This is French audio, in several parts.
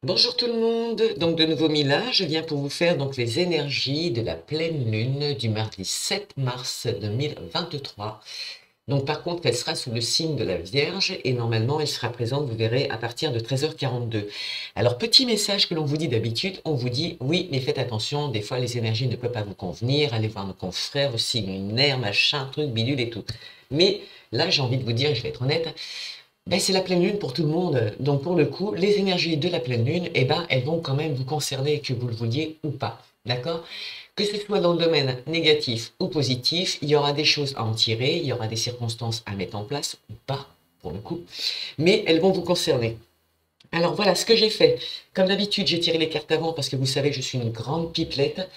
Bonjour tout le monde, donc de nouveau Mila, je viens pour vous faire donc les énergies de la pleine lune du mardi 7 mars 2023. Donc par contre, elle sera sous le signe de la Vierge et normalement elle sera présente, vous verrez, à partir de 13h42. Alors petit message que l'on vous dit d'habitude, on vous dit oui, mais faites attention, des fois les énergies ne peuvent pas vous convenir, allez voir nos confrères aussi, lunaire, machin, truc, bidule et tout. Mais là j'ai envie de vous dire, je vais être honnête, ben, c'est la pleine lune pour tout le monde. Donc pour le coup, les énergies de la pleine lune, eh ben, elles vont quand même vous concerner, que vous le vouliez ou pas. D'accord? Que ce soit dans le domaine négatif ou positif, il y aura des choses à en tirer, il y aura des circonstances à mettre en place ou pas, pour le coup, mais elles vont vous concerner. Alors voilà ce que j'ai fait. Comme d'habitude, j'ai tiré les cartes avant parce que vous savez que je suis une grande pipelette.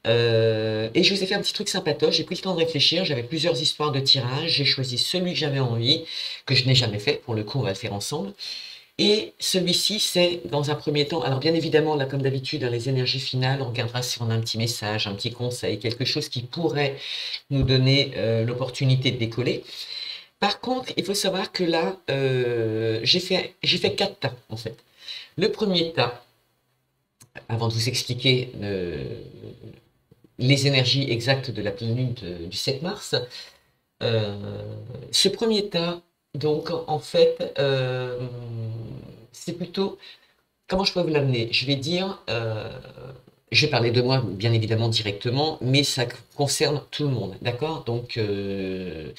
Et je vous ai fait un petit truc sympatoche, j'ai pris le temps de réfléchir, j'avais plusieurs histoires de tirage, j'ai choisi celui que j'avais envie, que je n'ai jamais fait, pour le coup on va le faire ensemble. Et celui-ci c'est dans un premier temps, alors bien évidemment là comme d'habitude dans les énergies finales, on regardera si on a un petit message, un petit conseil, quelque chose qui pourrait nous donner l'opportunité de décoller. Par contre, il faut savoir que là, j'ai fait quatre tas en fait. Le premier tas, avant de vous expliquer les énergies exactes de la pleine lune du 7 mars. Euh, Ce premier tas, donc en fait, c'est plutôt, comment je peux vous l'amener? Je vais dire, je vais parler de moi bien évidemment directement, mais ça concerne tout le monde, d'accord? Donc, je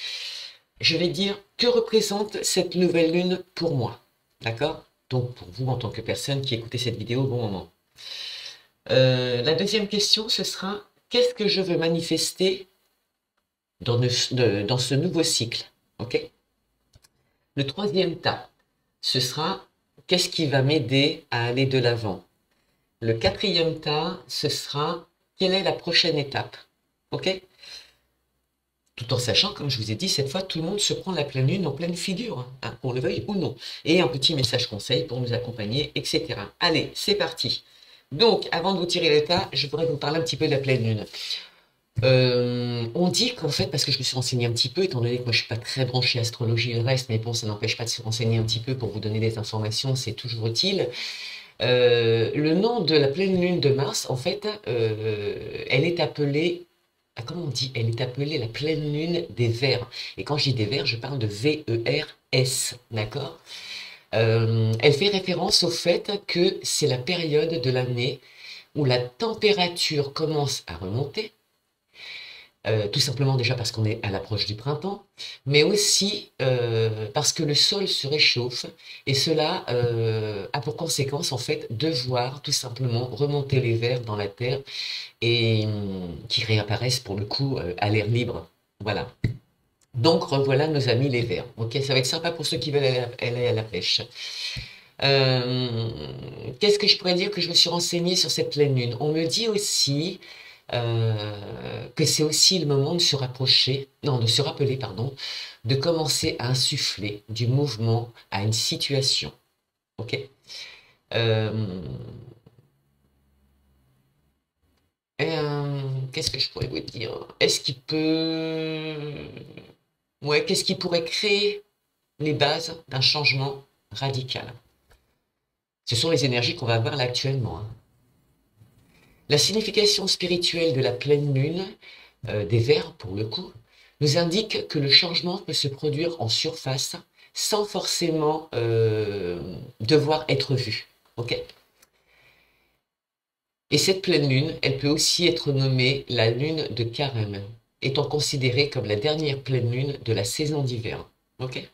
vais dire, que représente cette nouvelle lune pour moi, d'accord? Donc pour vous en tant que personne qui écoutez cette vidéo au bon moment. La deuxième question, ce sera, qu'est-ce que je veux manifester dans ce nouveau cycle. Ok. Le troisième tas, ce sera qu'est-ce qui va m'aider à aller de l'avant. Le quatrième tas, ce sera quelle est la prochaine étape. Ok. Tout en sachant, comme je vous ai dit, cette fois, tout le monde se prend la pleine lune en pleine figure, hein, qu'on le veuille ou non. Et un petit message conseil pour nous accompagner, etc. Allez, c'est parti. Donc, avant de vous tirer les tas, je voudrais vous parler un petit peu de la pleine lune. On dit qu'en fait, parce que je me suis renseigné un petit peu, étant donné que moi je suis pas très branché astrologie et le reste, mais bon, ça n'empêche pas de se renseigner un petit peu pour vous donner des informations, c'est toujours utile. Le nom de la pleine lune de Mars, en fait, elle est appelée, comment on dit? Elle est appelée la pleine lune des Vers. Et quand je dis des Vers, je parle de V-E-R-S, d'accord? Elle fait référence au fait que c'est la période de l'année où la température commence à remonter. Tout simplement déjà parce qu'on est à l'approche du printemps, mais aussi parce que le sol se réchauffe et cela a pour conséquence en fait de voir tout simplement remonter les vers dans la terre et qui réapparaissent pour le coup à l'air libre. Voilà. Donc revoilà nos amis les vers. Ok, ça va être sympa pour ceux qui veulent aller à la pêche. Euh, Qu'est-ce que je pourrais dire que je me suis renseignée sur cette pleine lune? On me dit aussi que c'est aussi le moment de se rapprocher, non, de se rappeler, pardon, de commencer à insuffler du mouvement à une situation. Ok. Euh, Qu'est-ce que je pourrais vous dire? Est-ce qu'il peut, ouais, qu'est-ce qui pourrait créer les bases d'un changement radical? Ce sont les énergies qu'on va avoir là actuellement, hein. La signification spirituelle de la pleine lune, des vers pour le coup, nous indique que le changement peut se produire en surface sans forcément devoir être vu. Ok. Et cette pleine lune, elle peut aussi être nommée la lune de Carême, étant considérée comme la dernière pleine lune de la saison d'hiver. Ok.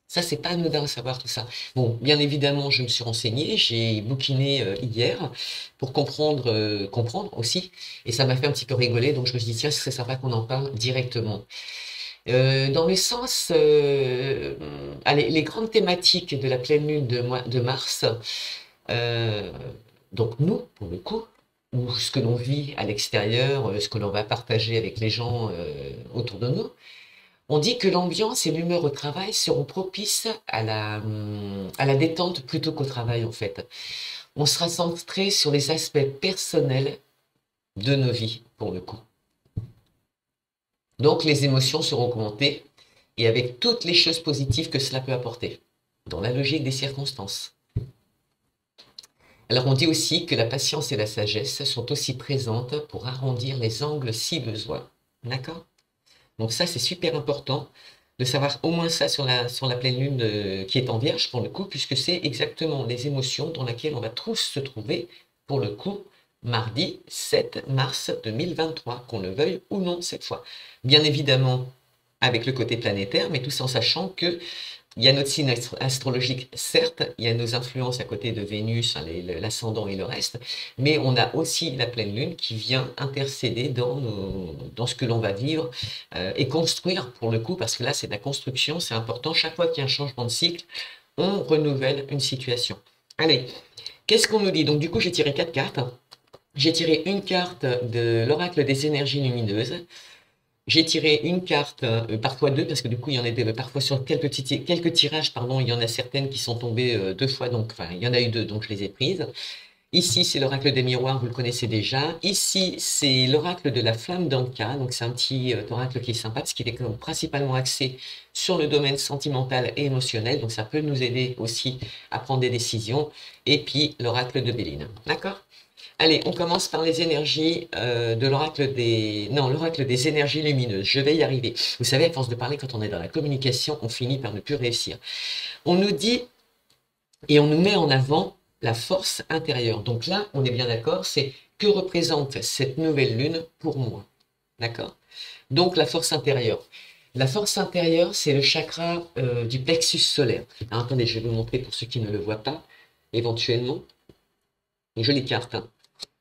Ça, c'est pas anodin de savoir tout ça. Bon, bien évidemment, je me suis renseigné, j'ai bouquiné hier pour comprendre aussi, et ça m'a fait un petit peu rigoler, donc je me suis dit, tiens, ce serait sympa qu'on en parle directement. Dans le sens, allez, les grandes thématiques de la pleine lune de Mars, euh, donc nous, pour le coup, ou ce que l'on vit à l'extérieur, ce que l'on va partager avec les gens autour de nous, on dit que l'ambiance et l'humeur au travail seront propices à la détente plutôt qu'au travail, en fait. On sera centré sur les aspects personnels de nos vies, pour le coup. Donc, les émotions seront augmentées et avec toutes les choses positives que cela peut apporter, dans la logique des circonstances. Alors, on dit aussi que la patience et la sagesse sont aussi présentes pour arrondir les angles si besoin. D'accord? Donc ça, c'est super important de savoir au moins ça sur la pleine lune qui est en Vierge, pour le coup, puisque c'est exactement les émotions dans lesquelles on va tous se trouver, pour le coup, mardi 7 mars 2023, qu'on le veuille ou non cette fois. Bien évidemment, avec le côté planétaire, mais tout ça en sachant que il y a notre signe astrologique, certes, il y a nos influences à côté de Vénus, hein, l'ascendant et le reste, mais on a aussi la pleine lune qui vient intercéder dans ce que l'on va vivre et construire pour le coup, parce que là c'est de la construction, c'est important, chaque fois qu'il y a un changement de cycle, on renouvelle une situation. Allez, qu'est-ce qu'on nous dit? Donc du coup j'ai tiré 4 cartes, j'ai tiré une carte de l'oracle des énergies lumineuses, j'ai tiré une carte, parfois deux, parce que du coup, il y en a parfois sur quelques tirages, pardon, il y en a certaines qui sont tombées 2 fois, donc, enfin, il y en a eu 2, donc je les ai prises. Ici, c'est l'oracle des miroirs, vous le connaissez déjà. Ici, c'est l'oracle de la flamme d'Anka, donc c'est un petit oracle qui est sympa, parce qu'il est principalement axé sur le domaine sentimental et émotionnel, donc ça peut nous aider aussi à prendre des décisions. Et puis, l'oracle de Béline. D'accord? Allez, on commence par les énergies de l'oracle des énergies lumineuses. Je vais y arriver. Vous savez, à force de parler, quand on est dans la communication, on finit par ne plus réussir. On nous dit et on nous met en avant la force intérieure. Donc là, on est bien d'accord, c'est que représente cette nouvelle lune pour moi. D'accord? Donc la force intérieure. La force intérieure, c'est le chakra du plexus solaire. Alors, attendez, je vais vous montrer pour ceux qui ne le voient pas, éventuellement. Une jolie carte, hein.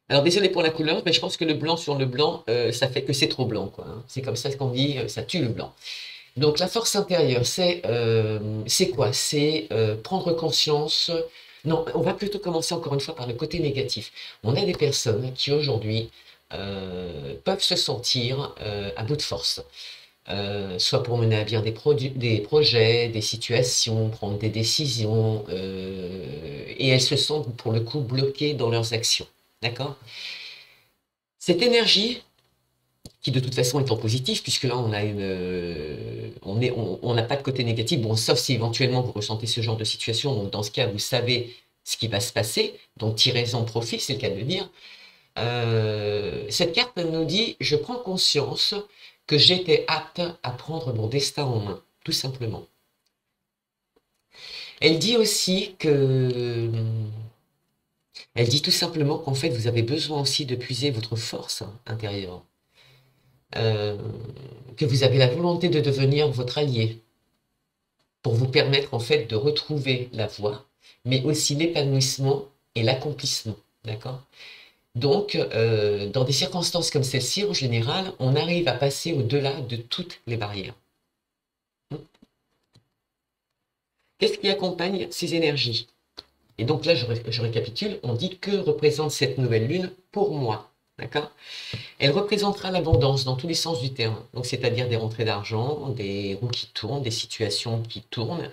Alors désolé pour la couleur, mais je pense que le blanc sur le blanc, ça fait que c'est trop blanc, quoi, hein. C'est comme ça qu'on dit, ça tue le blanc. Donc la force intérieure, c'est quoi? C'est prendre conscience. Non, on va plutôt commencer encore une fois par le côté négatif. On a des personnes qui aujourd'hui peuvent se sentir à bout de force. Soit pour mener à bien des projets, des situations, prendre des décisions, et elles se sentent pour le coup bloquées dans leurs actions. D'accord? Cette énergie, qui de toute façon est en positif, puisque là on n'a pas de côté négatif, bon, sauf si éventuellement vous ressentez ce genre de situation, donc dans ce cas vous savez ce qui va se passer, donc tirez-en profit, c'est le cas de le dire. Cette carte nous dit, je prends conscience que j'étais apte à prendre mon destin en main, tout simplement. Elle dit aussi que, elle dit tout simplement qu'en fait vous avez besoin aussi de puiser votre force intérieure. Euh, que vous avez la volonté de devenir votre allié pour vous permettre en fait de retrouver la voie, mais aussi l'épanouissement et l'accomplissement. D'accord? Donc, dans des circonstances comme celle-ci, en général, on arrive à passer au-delà de toutes les barrières. Qu'est-ce qui accompagne ces énergies? Et donc là, je récapitule, on dit que représente cette nouvelle lune pour moi. D'accord? Elle représentera l'abondance dans tous les sens du terme. Donc, c'est-à-dire des rentrées d'argent, des roues qui tournent, des situations qui tournent.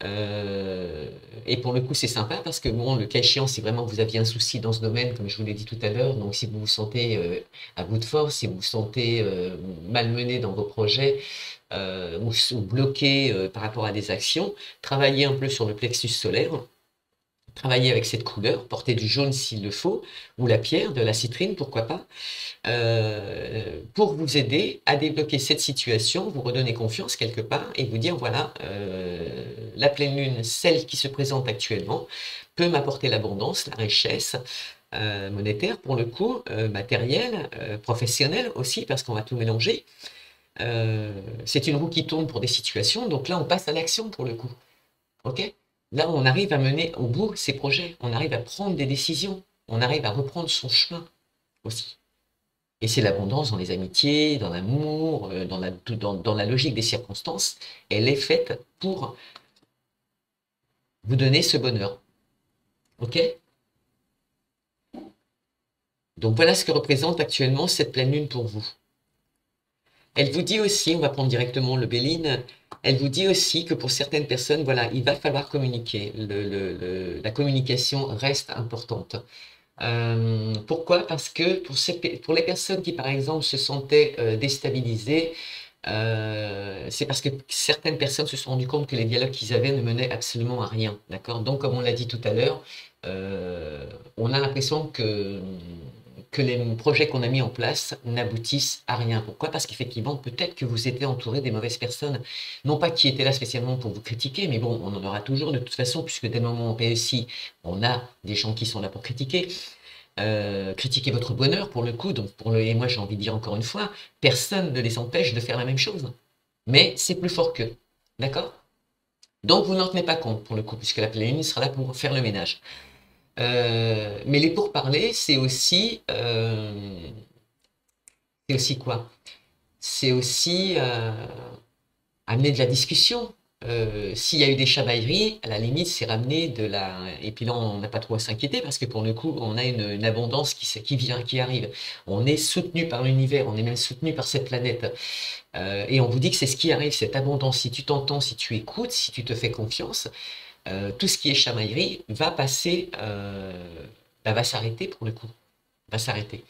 Et pour le coup, c'est sympa parce que, bon, le cas échéant, si vraiment vous aviez un souci dans ce domaine, comme je vous l'ai dit tout à l'heure, donc si vous vous sentez à bout de force, si vous vous sentez malmené dans vos projets ou bloqué par rapport à des actions, travaillez un peu sur le plexus solaire. Travailler avec cette couleur, porter du jaune s'il le faut, ou la pierre, de la citrine, pourquoi pas, pour vous aider à débloquer cette situation, vous redonner confiance quelque part et vous dire, voilà, la pleine lune, celle qui se présente actuellement, peut m'apporter l'abondance, la richesse monétaire pour le coup, matérielle, professionnelle aussi, parce qu'on va tout mélanger. C'est une roue qui tourne pour des situations, donc là on passe à l'action pour le coup. Ok? Là, on arrive à mener au bout ses projets, on arrive à prendre des décisions, on arrive à reprendre son chemin aussi. Et c'est l'abondance dans les amitiés, dans l'amour, dans la logique des circonstances. Elle est faite pour vous donner ce bonheur. Ok? Donc voilà ce que représente actuellement cette pleine lune pour vous. Elle vous dit aussi, on va prendre directement le Béline, elle vous dit aussi que pour certaines personnes, voilà, il va falloir communiquer. La communication reste importante. Pourquoi? Parce que pour les personnes qui, par exemple, se sentaient déstabilisées, c'est parce que certaines personnes se sont rendues compte que les dialogues qu'ils avaient ne menaient absolument à rien. D'accord? Donc, comme on l'a dit tout à l'heure, on a l'impression que les projets qu'on a mis en place n'aboutissent à rien. Pourquoi? Parce qu'effectivement, peut-être que vous étiez entouré des mauvaises personnes, non pas qui étaient là spécialement pour vous critiquer, mais bon, on en aura toujours de toute façon, puisque dès le moment où on réussit, on a des gens qui sont là pour critiquer. Critiquer votre bonheur pour le coup, donc et moi j'ai envie de dire encore une fois, personne ne les empêche de faire la même chose. Mais c'est plus fort qu'eux. D'accord? Donc vous n'en tenez pas compte pour le coup, puisque la pleine lune sera là pour faire le ménage. Mais les pourparlers, c'est aussi quoi? C'est aussi amener de la discussion. S'il y a eu des chamailleries, à la limite, c'est ramener de la. Et puis là, on n'a pas trop à s'inquiéter parce que pour le coup, on a une abondance qui vient, qui arrive. On est soutenu par l'univers, on est même soutenu par cette planète. Et on vous dit que c'est ce qui arrive, cette abondance. Si tu t'entends, si tu écoutes, si tu te fais confiance, tout ce qui est chamaillerie va passer, va s'arrêter pour le coup. Va s'arrêter.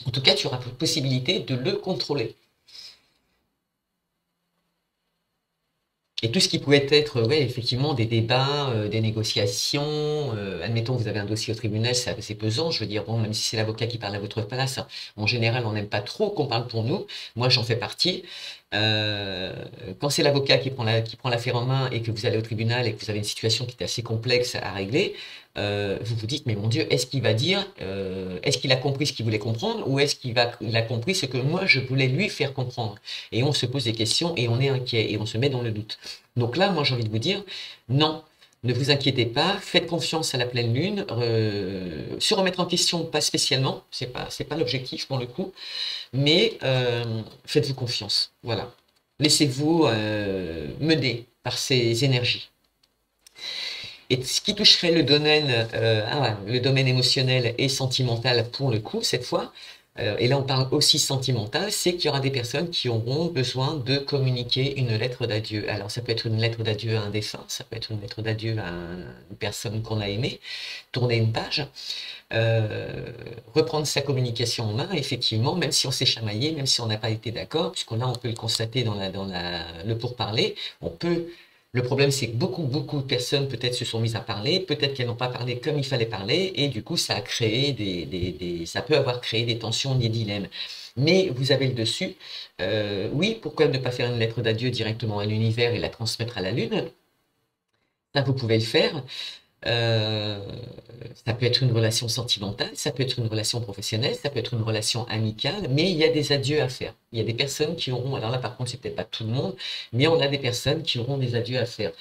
En tout cas, tu auras la possibilité de le contrôler. Et tout ce qui pouvait être, ouais, effectivement, des débats, des négociations, admettons, vous avez un dossier au tribunal, c'est assez pesant, je veux dire, bon, même si c'est l'avocat qui parle à votre place, en général, on n'aime pas trop qu'on parle pour nous, moi j'en fais partie. Euh, Quand c'est l'avocat qui prend l'affaire en main et que vous allez au tribunal et que vous avez une situation qui est assez complexe à régler, vous vous dites, mais mon Dieu, est-ce qu'il va dire, est-ce qu'il a compris ce qu'il voulait comprendre ou est-ce il a compris ce que moi je voulais lui faire comprendre? Et on se pose des questions et on est inquiet et on se met dans le doute. Donc là, moi j'ai envie de vous dire, non, ne vous inquiétez pas, faites confiance à la pleine lune, se remettre en question, pas spécialement, c'est pas l'objectif pour le coup, mais faites-vous confiance, voilà. Laissez-vous mener par ces énergies. Et ce qui toucherait le domaine émotionnel et sentimental pour le coup, cette fois, et là on parle aussi sentimental, c'est qu'il y aura des personnes qui auront besoin de communiquer une lettre d'adieu. Alors ça peut être une lettre d'adieu à un défunt, ça peut être une lettre d'adieu à une personne qu'on a aimée, tourner une page, reprendre sa communication en main, effectivement, même si on s'est chamaillé, même si on n'a pas été d'accord, puisqu'on là on peut le constater le pourparler, on peut. Le problème, c'est que beaucoup de personnes peut-être se sont mises à parler, peut-être qu'elles n'ont pas parlé comme il fallait parler, et du coup, ça a créé ça peut avoir créé des tensions, des dilemmes. Mais vous avez le dessus. Oui, pourquoi ne pas faire une lettre d'adieu directement à l'univers et la transmettre à la Lune? Ça, vous pouvez le faire. Euh, Ça peut être une relation sentimentale, ça peut être une relation professionnelle, ça peut être une relation amicale, mais il y a des adieux à faire. Il y a des personnes qui auront, alors là par contre c'est peut-être pas tout le monde, mais on a des personnes qui auront des adieux à faire.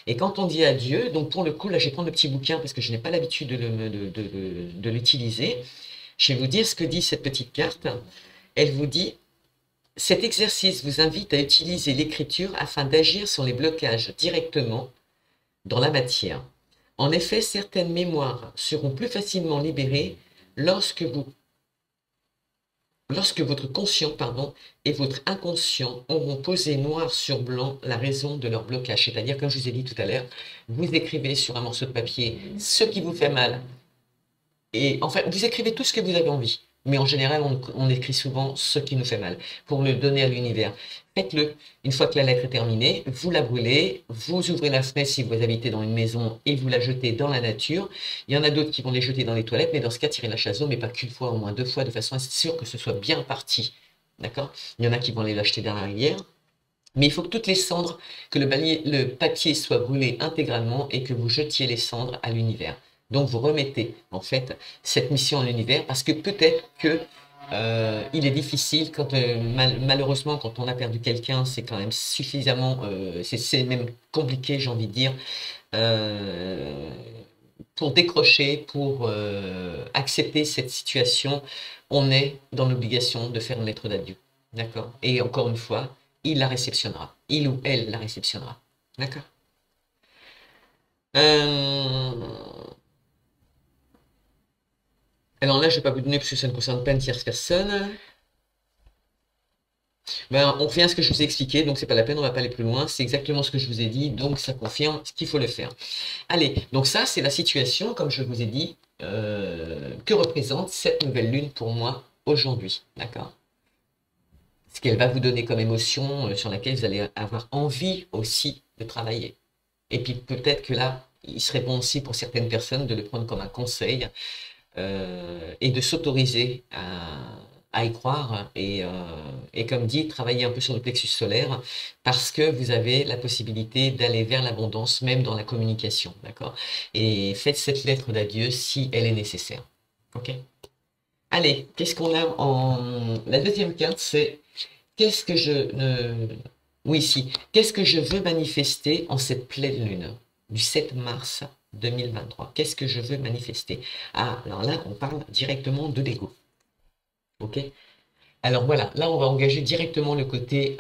Et quand on dit adieu, donc pour le coup là je vais prendre le petit bouquin parce que je n'ai pas l'habitude de l'utiliser. Je vais vous dire ce que dit cette petite carte. Elle vous dit: cet exercice vous invite à utiliser l'écriture afin d'agir sur les blocages directement dans la matière. En effet, certaines mémoires seront plus facilement libérées lorsque votre conscient, et votre inconscient auront posé noir sur blanc la raison de leur blocage. C'est-à-dire, comme je vous ai dit tout à l'heure, vous écrivez sur un morceau de papier ce qui vous fait mal. Et enfin, vous écrivez tout ce que vous avez envie. Mais en général, on écrit souvent ce qui nous fait mal pour le donner à l'univers. Faites-le. Une fois que la lettre est terminée, vous la brûlez, vous ouvrez la fenêtre si vous habitez dans une maison et vous la jetez dans la nature. Il y en a d'autres qui vont les jeter dans les toilettes, mais dans ce cas, tirez la chasse d'eau, mais pas qu'une fois, au moins 2 fois, de façon à être sûr que ce soit bien parti. D'accord? Il y en a qui vont aller l'acheter dans la rivière. Mais il faut que toutes les cendres, que le papier soit brûlé intégralement et que vous jetiez les cendres à l'univers. Donc vous remettez en fait cette mission à l'univers parce que peut-être que il est difficile quand malheureusement quand on a perdu quelqu'un, c'est quand même suffisamment, c'est même compliqué, j'ai envie de dire, euh, pour décrocher, pour accepter cette situation, on est dans l'obligation de faire une lettre d'adieu. D'accord? Et encore une fois, il la réceptionnera. Il ou elle la réceptionnera. D'accord? Euh, Alors là, je ne vais pas vous donner parce que ça ne concerne pas une tierce personne. Ben, on revient à ce que je vous ai expliqué, donc c'est pas la peine, on va pas aller plus loin. C'est exactement ce que je vous ai dit, donc ça confirme ce qu'il faut le faire. Allez, donc ça, c'est la situation, comme je vous ai dit, que représente cette nouvelle lune pour moi aujourd'hui. D'accord? Ce qu'elle va vous donner comme émotion sur laquelle vous allez avoir envie aussi de travailler. Et puis peut-être que là, il serait bon aussi pour certaines personnes de le prendre comme un conseil et de s'autoriser à y croire et comme dit, travailler un peu sur le plexus solaire parce que vous avez la possibilité d'aller vers l'abondance même dans la communication, d'accord? Et faites cette lettre d'adieu si elle est nécessaire, ok? Allez, qu'est-ce qu'on a en... La deuxième carte, c'est qu'est-ce que je ne... Oui, si. Qu'est-ce que je veux manifester en cette pleine lune du 7 mars 2023? Qu'est-ce que je veux manifester? Ah, alors là, on parle directement de l'ego. Ok? Alors voilà, là, on va engager directement le côté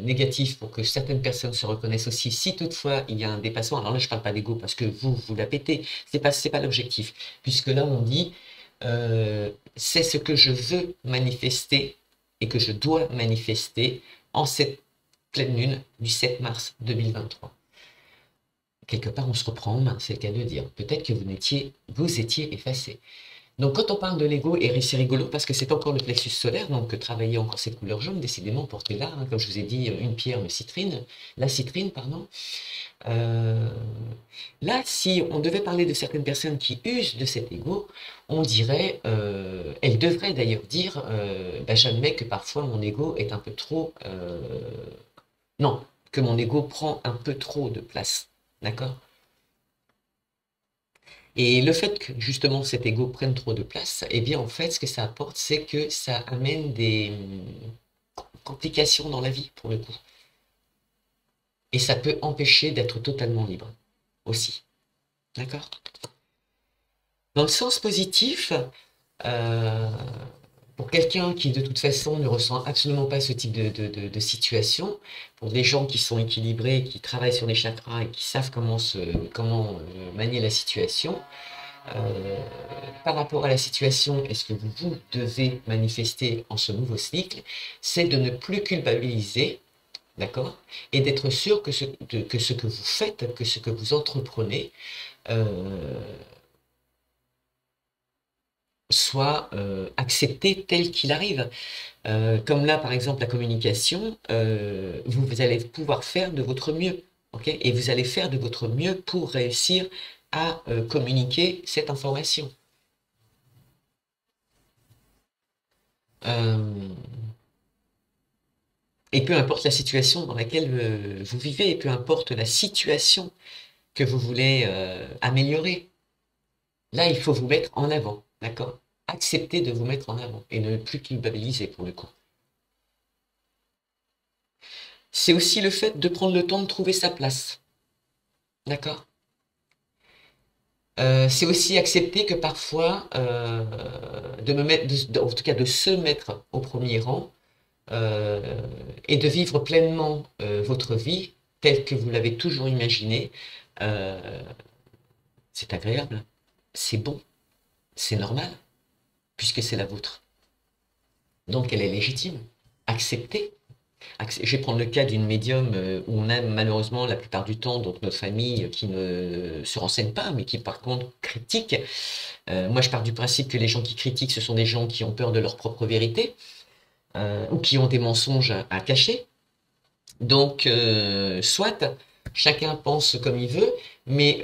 négatif pour que certaines personnes se reconnaissent aussi. Si toutefois il y a un dépassement, alors là, je ne parle pas d'ego parce que vous la pétez. C'est pas l'objectif. Puisque là, on dit c'est ce que je veux manifester et que je dois manifester en cette pleine lune du 7 mars 2023. Quelque part, on se reprend en main, c'est le cas de dire. Peut-être que vous étiez effacé. Donc, quand on parle de l'ego, et c'est rigolo parce que c'est encore le plexus solaire, donc travailler encore cette couleur jaune, décidément, portez-la, hein, comme je vous ai dit, une pierre, la citrine, pardon. Euh, Là, si on devait parler de certaines personnes qui usent de cet ego, on dirait, elles devraient d'ailleurs dire, bah, j'admets que parfois mon ego est un peu trop, non, que mon ego prend un peu trop de place, d'accord? Et le fait que justement cet ego prenne trop de place, eh bien en fait, ce que ça apporte, c'est que ça amène des complications dans la vie, pour le coup. Et ça peut empêcher d'être totalement libre aussi. D'accord? Dans le sens positif, euh, pour quelqu'un qui de toute façon ne ressent absolument pas ce type de situation, pour des gens qui sont équilibrés, qui travaillent sur les chakras et qui savent comment manier la situation, euh, par rapport à la situation et ce que vous devez manifester en ce nouveau cycle, c'est de ne plus culpabiliser, d'accord? Et d'être sûr que ce que vous faites, que ce que vous entreprenez, euh, soit accepté tel qu'il arrive. Comme là, par exemple, la communication, vous allez pouvoir faire de votre mieux, ok? Et vous allez faire de votre mieux pour réussir à communiquer cette information. Euh, et peu importe la situation dans laquelle vous vivez, et peu importe la situation que vous voulez améliorer, là, il faut vous mettre en avant, d'accord? Accepter de vous mettre en avant et ne plus culpabiliser pour le coup. C'est aussi le fait de prendre le temps de trouver sa place, d'accord? C'est aussi accepter que parfois, de me mettre, en tout cas de se mettre au premier rang, euh, et de vivre pleinement votre vie telle que vous l'avez toujours imaginée, euh, c'est agréable, c'est bon, c'est normal, puisque c'est la vôtre. Donc elle est légitime. Acceptez. Je vais prendre le cas d'une médium où on a malheureusement la plupart du temps donc notre famille qui ne se renseigne pas, mais qui par contre critique. Moi, je pars du principe que les gens qui critiquent, ce sont des gens qui ont peur de leur propre vérité ou qui ont des mensonges à cacher. Donc, soit chacun pense comme il veut, mais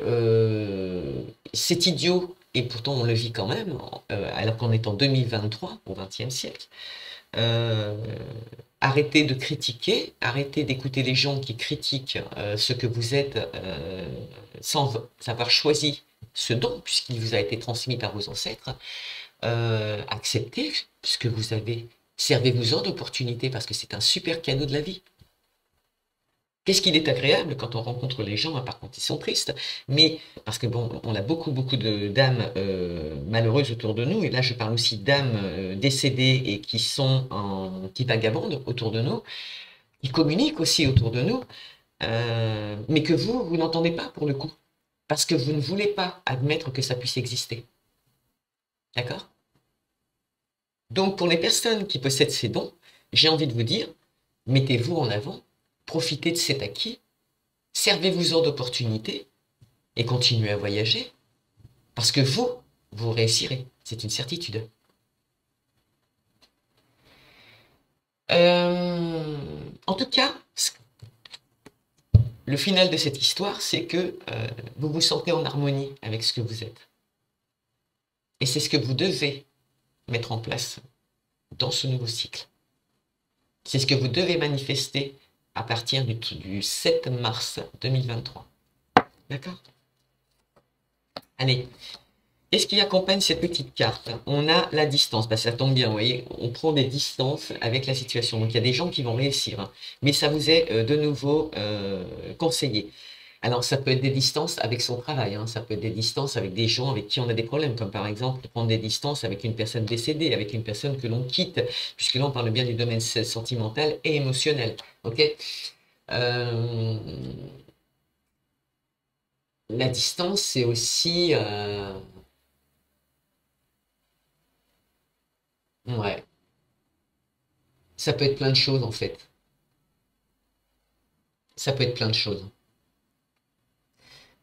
c'est idiot, et pourtant on le vit quand même, alors qu'on est en 2023, au XXe siècle. Euh, Arrêtez de critiquer, arrêtez d'écouter les gens qui critiquent ce que vous êtes sans avoir choisi ce don, puisqu'il vous a été transmis par vos ancêtres. Acceptez ce que vous avez. Servez-vous-en d'opportunités parce que c'est un super cadeau de la vie. Qu'est-ce qu'il est agréable quand on rencontre les gens, par contre ils sont tristes, mais parce que bon, on a beaucoup de d'âmes malheureuses autour de nous, et là je parle aussi d'âmes décédées et qui vagabondent autour de nous, qui communiquent aussi autour de nous, mais que vous n'entendez pas pour le coup, parce que vous ne voulez pas admettre que ça puisse exister. D'accord? Donc pour les personnes qui possèdent ces dons, j'ai envie de vous dire, mettez-vous en avant, profitez de cet acquis, servez-vous-en d'opportunités et continuez à voyager parce que vous réussirez. C'est une certitude. En tout cas, le final de cette histoire, c'est que vous vous sentez en harmonie avec ce que vous êtes. Et c'est ce que vous devez mettre en place dans ce nouveau cycle. C'est ce que vous devez manifester à partir du 7 mars 2023. D'accord? Allez, qu'est-ce qui accompagne cette petite carte? On a la distance, ça tombe bien, vous voyez, on prend des distances avec la situation. Donc il y a des gens qui vont réussir, hein, mais ça vous est de nouveau conseillé. Alors ça peut être des distances avec son travail, hein, ça peut être des distances avec des gens avec qui on a des problèmes, comme par exemple prendre des distances avec une personne décédée, avec une personne que l'on quitte, puisque là on parle bien du domaine sentimental et émotionnel. Ok? Euh, la distance, c'est aussi... ouais, ça peut être plein de choses en fait. Ça peut être plein de choses.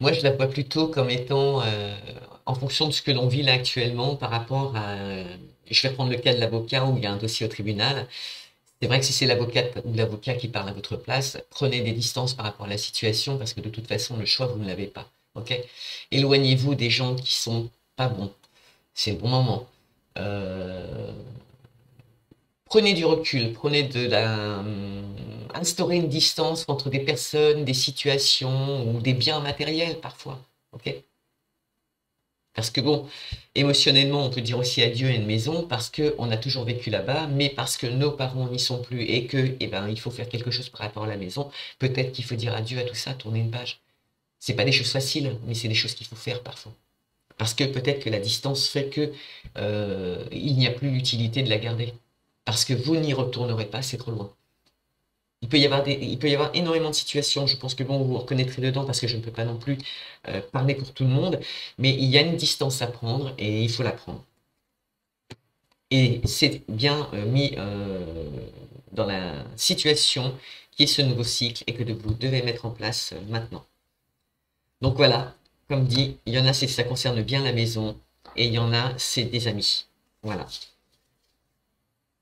Moi, je la vois plutôt comme étant, en fonction de ce que l'on vit là actuellement par rapport à... je vais reprendre le cas de l'avocat où il y a un dossier au tribunal. C'est vrai que si c'est l'avocate ou l'avocat qui parle à votre place, prenez des distances par rapport à la situation parce que de toute façon, le choix, vous ne l'avez pas. Ok? Éloignez-vous des gens qui sont pas bons. C'est le bon moment. Euh, Prenez du recul, instaurez une distance entre des personnes, des situations ou des biens matériels parfois. Ok? Parce que bon, émotionnellement, on peut dire aussi adieu à une maison parce qu'on a toujours vécu là-bas, mais parce que nos parents n'y sont plus et que, eh ben, il faut faire quelque chose par rapport à la maison. Peut-être qu'il faut dire adieu à tout ça, tourner une page. C'est pas des choses faciles, mais c'est des choses qu'il faut faire parfois. Parce que peut-être que la distance fait que il n'y a plus l'utilité de la garder. Parce que vous n'y retournerez pas, c'est trop loin. Il peut y avoir énormément de situations, je pense que bon, vous vous reconnaîtrez dedans parce que je ne peux pas non plus parler pour tout le monde, mais il y a une distance à prendre et il faut la prendre. Et c'est bien mis dans la situation qui est ce nouveau cycle et que vous devez mettre en place maintenant. Donc voilà, comme dit, il y en a, ça concerne bien la maison et il y en a, c'est des amis. Voilà.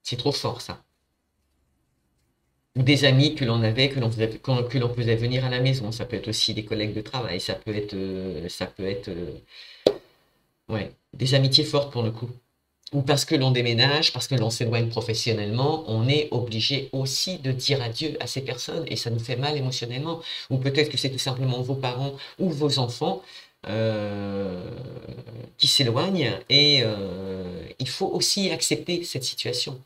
C'est trop fort ça. Ou des amis que l'on avait, que l'on faisait venir à la maison. Ça peut être aussi des collègues de travail, ça peut être, ouais, des amitiés fortes pour le coup. Ou parce que l'on déménage, parce que l'on s'éloigne professionnellement, on est obligé aussi de dire adieu à ces personnes et ça nous fait mal émotionnellement. Ou peut-être que c'est tout simplement vos parents ou vos enfants euh, qui s'éloignent et il faut aussi accepter cette situation,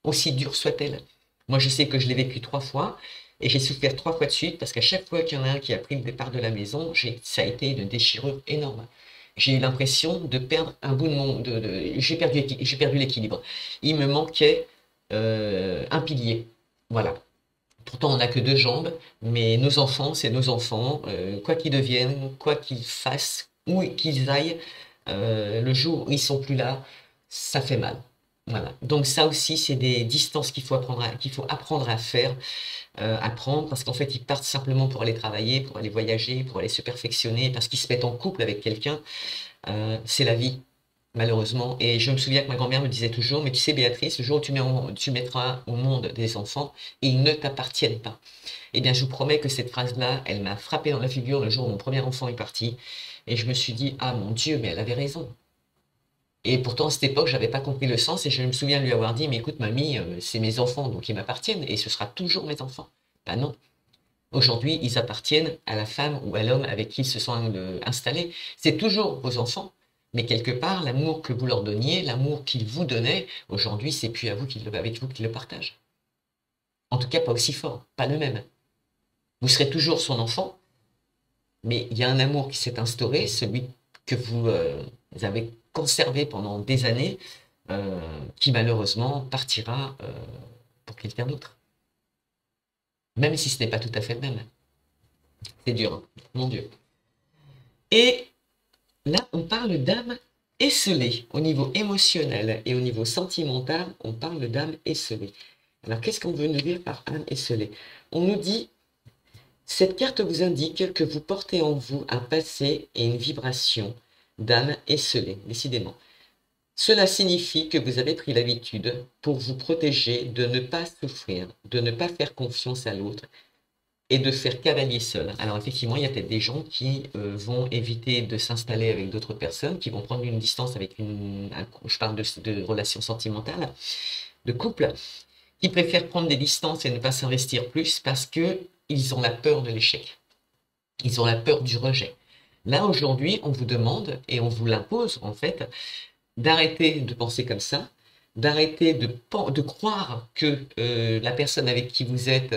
aussi dure soit-elle. Moi, je sais que je l'ai vécu 3 fois et j'ai souffert 3 fois de suite parce qu'à chaque fois qu'il y en a un qui a pris le départ de la maison, ça a été une déchirure énorme. J'ai eu l'impression de perdre un bout de mon... j'ai perdu l'équilibre. Il me manquait un pilier. Voilà. Pourtant, on n'a que 2 jambes, mais nos enfants, c'est nos enfants. Quoi qu'ils deviennent, quoi qu'ils fassent, où qu'ils aillent, le jour où ils sont plus là, ça fait mal. Voilà. Donc ça aussi, c'est des distances qu'il faut apprendre à faire, à prendre, parce qu'en fait, ils partent simplement pour aller travailler, pour aller voyager, pour aller se perfectionner, parce qu'ils se mettent en couple avec quelqu'un. C'est la vie, malheureusement. Et je me souviens que ma grand-mère me disait toujours, mais tu sais, Béatrice, le jour où tu mettras au monde des enfants, ils ne t'appartiennent pas. Eh bien, je vous promets que cette phrase-là, elle m'a frappé dans la figure le jour où mon premier enfant est parti. Et je me suis dit, ah mon Dieu, mais elle avait raison. Et pourtant, à cette époque, j'avais pas compris le sens et je me souviens lui avoir dit, mais écoute, mamie, c'est mes enfants, donc ils m'appartiennent et ce sera toujours mes enfants. Ben non. Aujourd'hui, ils appartiennent à la femme ou à l'homme avec qui ils se sont installés. C'est toujours vos enfants, mais quelque part, l'amour que vous leur donniez, l'amour qu'ils vous donnaient, aujourd'hui, c'est plus avec vous qu'ils le partagent. En tout cas, pas aussi fort, pas le même. Vous serez toujours son enfant, mais il y a un amour qui s'est instauré, celui que vous avez conservé pendant des années, qui malheureusement partira pour quelqu'un d'autre. Même si ce n'est pas tout à fait le même. C'est dur, hein, mon Dieu. Et là, on parle d'âme esselée. Au niveau émotionnel et au niveau sentimental, on parle d'âme esselée. Alors, qu'est-ce qu'on veut nous dire par âme esselée? On nous dit, cette carte vous indique que vous portez en vous un passé et une vibration d'âme esselée, décidément. Cela signifie que vous avez pris l'habitude, pour vous protéger, de ne pas souffrir, de ne pas faire confiance à l'autre, et de faire cavalier seul. Alors effectivement, il y a peut-être des gens qui vont éviter de s'installer avec d'autres personnes, qui vont prendre une distance avec je parle de relations sentimentales, de couple, qui préfèrent prendre des distances et ne pas s'investir plus parce que ils ont la peur de l'échec. Ils ont la peur du rejet. Là, aujourd'hui, on vous demande, et on vous l'impose, en fait, d'arrêter de penser comme ça, d'arrêter de croire que la personne avec qui vous êtes,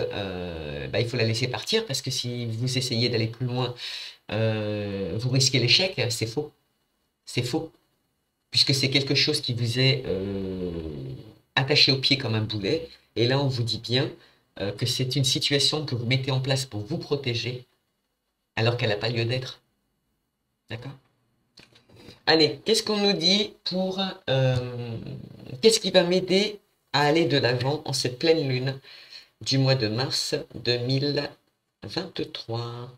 il faut la laisser partir, parce que si vous essayez d'aller plus loin, vous risquez l'échec. C'est faux. C'est faux. Puisque c'est quelque chose qui vous est attaché au pied comme un boulet. Et là, on vous dit bien que c'est une situation que vous mettez en place pour vous protéger, alors qu'elle n'a pas lieu d'être. D'accord? Allez, qu'est-ce qu'on nous dit pour... qu'est-ce qui va m'aider à aller de l'avant en cette pleine lune du mois de mars 2023?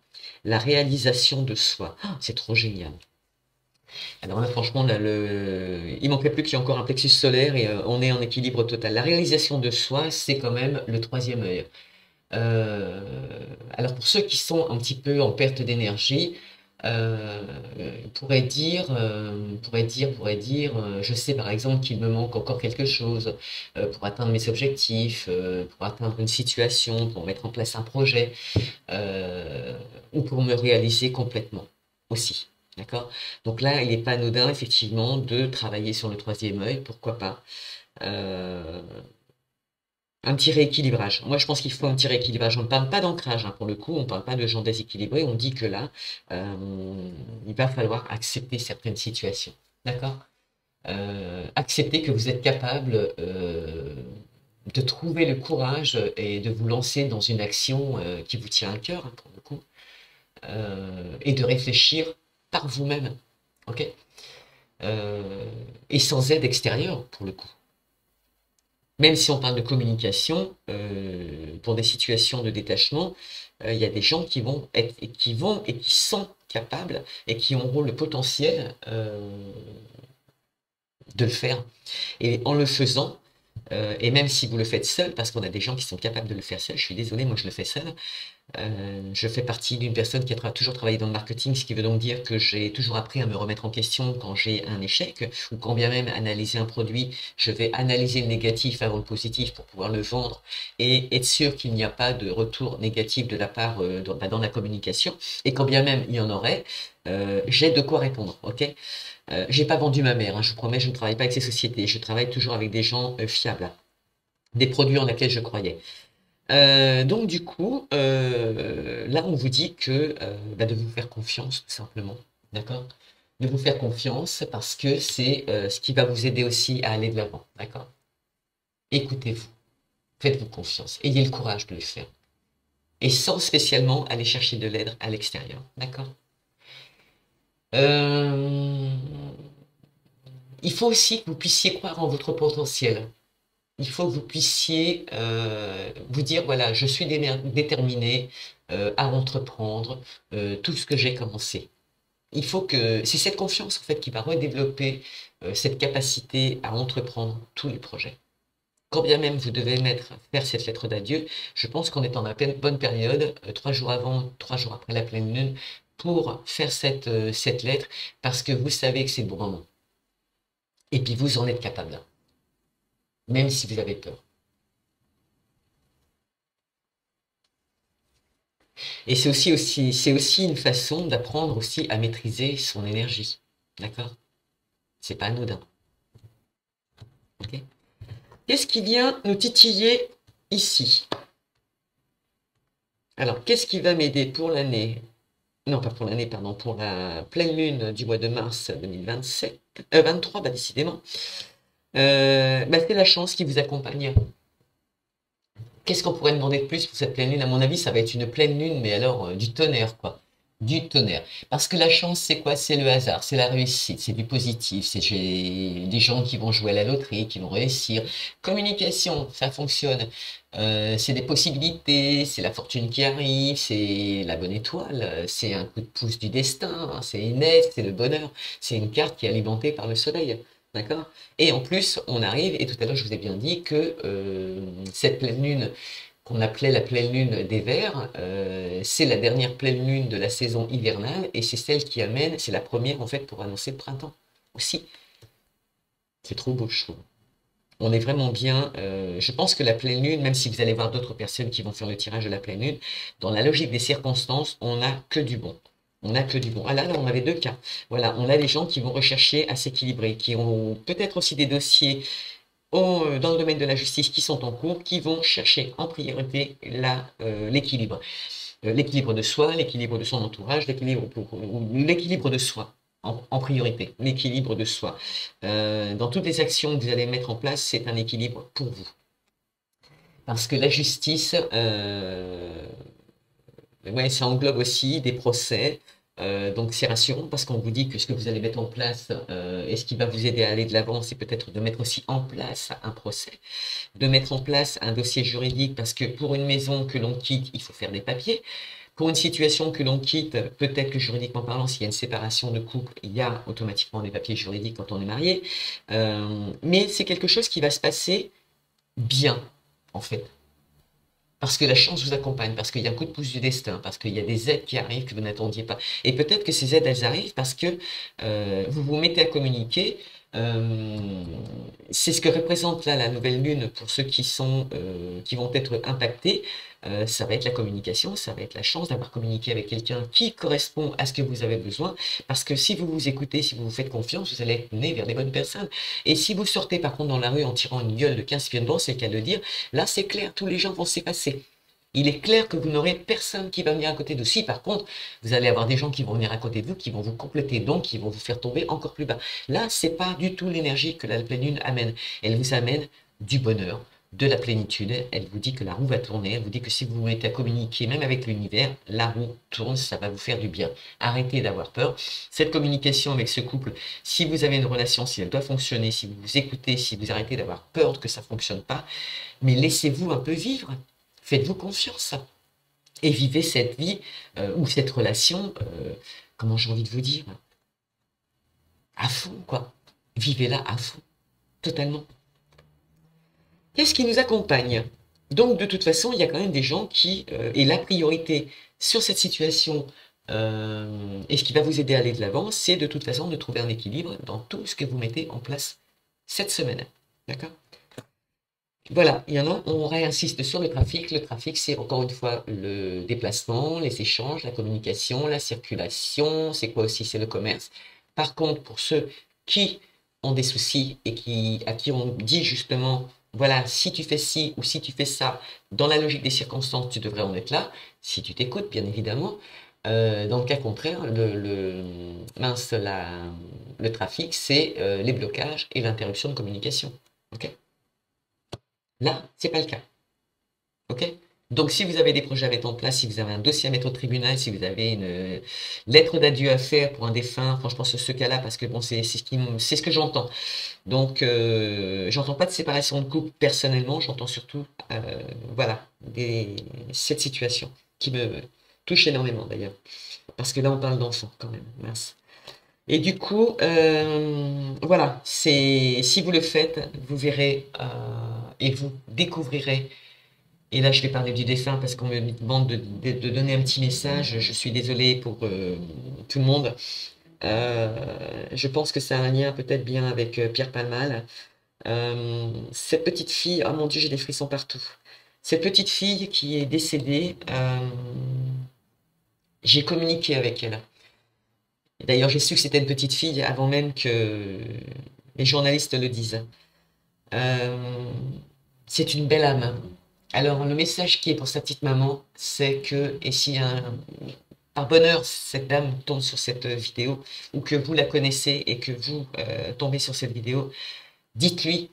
La réalisation de soi. Ah, c'est trop génial. Alors là, franchement, là, il manquait plus qu'il y ait encore un plexus solaire et on est en équilibre total. La réalisation de soi, c'est quand même le troisième œil. Euh, alors pour ceux qui sont un petit peu en perte d'énergie, je sais par exemple qu'il me manque encore quelque chose pour atteindre mes objectifs, pour atteindre une situation, pour mettre en place un projet, ou pour me réaliser complètement aussi. D'accord? Donc là, il n'est pas anodin, effectivement, de travailler sur le troisième œil, pourquoi pas. Euh, un petit rééquilibrage. Moi, je pense qu'il faut un petit rééquilibrage. On ne parle pas d'ancrage, hein, pour le coup, on ne parle pas de gens déséquilibrés, on dit que là, il va falloir accepter certaines situations. D'accord? Accepter que vous êtes capable de trouver le courage et de vous lancer dans une action qui vous tient à cœur, hein, pour le coup, et de réfléchir par vous-même. Ok? Et sans aide extérieure, pour le coup. Même si on parle de communication, pour des situations de détachement, il y a des gens qui vont être et qui sont capables et qui auront le potentiel de le faire. Et en le faisant, et même si vous le faites seul, parce qu'on a des gens qui sont capables de le faire seul, je suis désolé, moi je le fais seul. Je fais partie d'une personne qui a toujours travaillé dans le marketing, ce qui veut donc dire que j'ai toujours appris à me remettre en question quand j'ai un échec, ou quand bien même analyser un produit, je vais analyser le négatif avant le positif pour pouvoir le vendre et être sûr qu'il n'y a pas de retour négatif de la part dans la communication. Et quand bien même il y en aurait, j'ai de quoi répondre. Ok? J'ai pas vendu ma mère, hein, je vous promets, je ne travaille pas avec ces sociétés, je travaille toujours avec des gens fiables, des produits en lesquels je croyais. Donc du coup, là on vous dit que de vous faire confiance tout simplement, d'accord? De vous faire confiance parce que c'est ce qui va vous aider aussi à aller de l'avant, d'accord? Écoutez-vous, faites-vous confiance, ayez le courage de le faire et sans spécialement aller chercher de l'aide à l'extérieur, d'accord? Il faut aussi que vous puissiez croire en votre potentiel. Il faut que vous puissiez vous dire, voilà, je suis déterminé à entreprendre tout ce que j'ai commencé. Il faut que c'est cette confiance en fait qui va redévelopper cette capacité à entreprendre tous les projets. Quand bien même vous devez faire cette lettre d'adieu, je pense qu'on est en la bonne période, 3 jours avant, 3 jours après la pleine lune, pour faire cette lettre, parce que vous savez que c'est le bon moment. Et puis vous en êtes capable, même si vous avez peur. Et c'est aussi une façon d'apprendre aussi à maîtriser son énergie. D'accord? C'est pas anodin. Ok? Qu'est-ce qui vient nous titiller ici? Alors, qu'est-ce qui va m'aider pour l'année? Non, pas pour l'année, pardon, pour la pleine lune du mois de mars 2027, 23, décidément. C'est la chance qui vous accompagne. Qu'est-ce qu'on pourrait demander de plus pour cette pleine lune? À mon avis, ça va être une pleine lune, mais alors du tonnerre, quoi. Du tonnerre. Parce que la chance, c'est quoi? C'est le hasard, c'est la réussite, c'est du positif, c'est des gens qui vont jouer à la loterie, qui vont réussir. Communication, ça fonctionne. C'est des possibilités, c'est la fortune qui arrive, c'est la bonne étoile, c'est un coup de pouce du destin, c'est une aide, c'est le bonheur. C'est une carte qui est alimentée par le soleil. D'accord? Et en plus, on arrive, et tout à l'heure je vous ai bien dit que cette pleine lune qu'on appelait la pleine lune des Vers. C'est la dernière pleine lune de la saison hivernale et c'est celle qui amène, c'est la première en fait pour annoncer le printemps aussi. C'est trop beau, je trouve. On est vraiment bien. Je pense que la pleine lune, même si vous allez voir d'autres personnes qui vont faire le tirage de la pleine lune, dans la logique des circonstances, on n'a que du bon. On n'a que du bon. Ah là, on avait deux cas. Voilà, on a des gens qui vont rechercher à s'équilibrer, qui ont peut-être aussi des dossiers dans le domaine de la justice qui sont en cours, qui vont chercher en priorité l'équilibre. L'équilibre de soi, l'équilibre de son entourage, l'équilibre de soi en priorité, l'équilibre de soi. Dans toutes les actions que vous allez mettre en place, c'est un équilibre pour vous. Parce que la justice, ouais, ça englobe aussi des procès. Donc c'est rassurant parce qu'on vous dit que ce que vous allez mettre en place et ce qui va vous aider à aller de l'avant, c'est peut-être de mettre aussi en place un procès, de mettre en place un dossier juridique parce que pour une maison que l'on quitte, il faut faire des papiers. Pour une situation que l'on quitte, peut-être que juridiquement parlant, s'il y a une séparation de couple, il y a automatiquement des papiers juridiques quand on est marié. Mais c'est quelque chose qui va se passer bien, en fait. Parce que la chance vous accompagne, parce qu'il y a un coup de pouce du destin, parce qu'il y a des aides qui arrivent que vous n'attendiez pas. Et peut-être que ces aides, elles arrivent parce que vous vous mettez à communiquer. C'est ce que représente là la nouvelle lune pour ceux qui vont être impactés. Ça va être la communication, ça va être la chance d'avoir communiqué avec quelqu'un qui correspond à ce que vous avez besoin. Parce que si vous vous écoutez, si vous vous faites confiance, vous allez être né vers les bonnes personnes. Et si vous sortez par contre dans la rue en tirant une gueule de 15 pieds de vent, c'est le cas de le dire, là c'est clair, tous les gens vont s'effacer. Il est clair que vous n'aurez personne qui va venir à côté de vous. Si par contre, vous allez avoir des gens qui vont venir à côté de vous, qui vont vous compléter, donc qui vont vous faire tomber encore plus bas. Là, c'est pas du tout l'énergie que la pleine lune amène. Elle vous amène du bonheur, de la plénitude. Elle vous dit que la roue va tourner. Elle vous dit que si vous vous mettez à communiquer, même avec l'univers, la roue tourne, ça va vous faire du bien. Arrêtez d'avoir peur. Cette communication avec ce couple, si vous avez une relation, si elle doit fonctionner, si vous vous écoutez, si vous arrêtez d'avoir peur que ça ne fonctionne pas, mais laissez-vous un peu vivre. Faites-vous confiance et vivez cette vie ou cette relation, comment j'ai envie de vous dire, à fond, quoi. Vivez-la à fond, totalement. Qu'est-ce qui nous accompagne? Donc, de toute façon, il y a quand même des gens qui, et la priorité sur cette situation, et ce qui va vous aider à aller de l'avant, c'est de toute façon de trouver un équilibre dans tout ce que vous mettez en place cette semaine. D'accord? Voilà, il y en a, on réinsiste sur le trafic. Le trafic, c'est encore une fois le déplacement, les échanges, la communication, la circulation. C'est quoi aussi? C'est le commerce. Par contre, pour ceux qui ont des soucis et à qui on dit justement, voilà, si tu fais ci ou si tu fais ça, dans la logique des circonstances, tu devrais en être là. Si tu t'écoutes, bien évidemment. Dans le cas contraire, le trafic, c'est les blocages et l'interruption de communication. Ok? Là, c'est pas le cas. Ok? Donc, si vous avez des projets à mettre en place, si vous avez un dossier à mettre au tribunal, si vous avez une lettre d'adieu à faire pour un défunt, franchement, sur ce cas-là, parce que bon, c'est ce que j'entends. Donc, j'entends pas de séparation de couple personnellement, j'entends surtout, voilà, cette situation qui me touche énormément d'ailleurs. Parce que là, on parle d'enfants quand même, mince. Et du coup, voilà, si vous le faites, vous verrez et vous découvrirez. Et là, je vais parler du défunt parce qu'on me demande de donner un petit message. Je suis désolé pour tout le monde. Je pense que ça a un lien peut-être bien avec Pierre Palmal. Cette petite fille, oh mon Dieu, j'ai des frissons partout. Cette petite fille qui est décédée, j'ai communiqué avec elle. D'ailleurs, j'ai su que c'était une petite fille avant même que les journalistes le disent. C'est une belle âme. Alors, le message qui est pour sa petite maman, c'est que, et si par bonheur, cette dame tombe sur cette vidéo, ou que vous la connaissez et que vous tombez sur cette vidéo, dites-lui